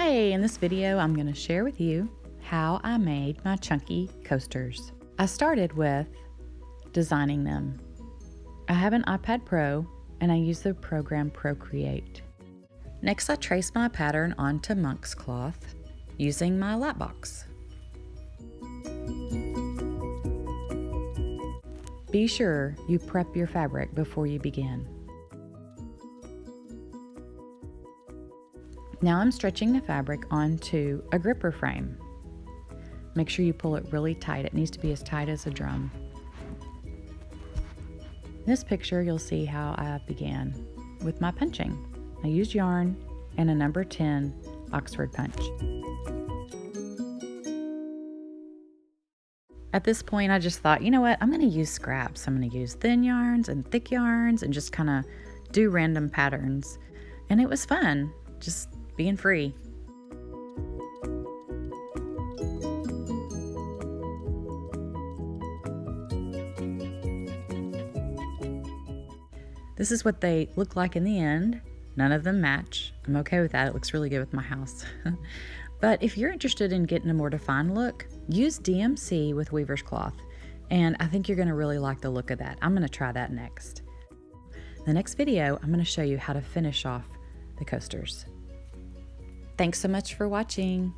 Hey, in this video I'm going to share with you how I made my chunky coasters. I started with designing them. I have an iPad Pro and I use the program Procreate. Next I traced my pattern onto monk's cloth using my lap box. Be sure you prep your fabric before you begin. Now I'm stretching the fabric onto a gripper frame. Make sure you pull it really tight. It needs to be as tight as a drum. In this picture, you'll see how I began with my punching. I used yarn and a number 10 Oxford punch. At this point, I just thought, you know what, I'm going to use scraps. I'm going to use thin yarns and thick yarns and just kind of do random patterns. And it was fun, just being free. This is what they look like in the end. None of them match. I'm okay with that. It looks really good with my house. But if you're interested in getting a more defined look, use DMC with weaver's cloth. And I think you're going to really like the look of that. I'm going to try that next. The next video, I'm going to show you how to finish off the coasters. Thanks so much for watching.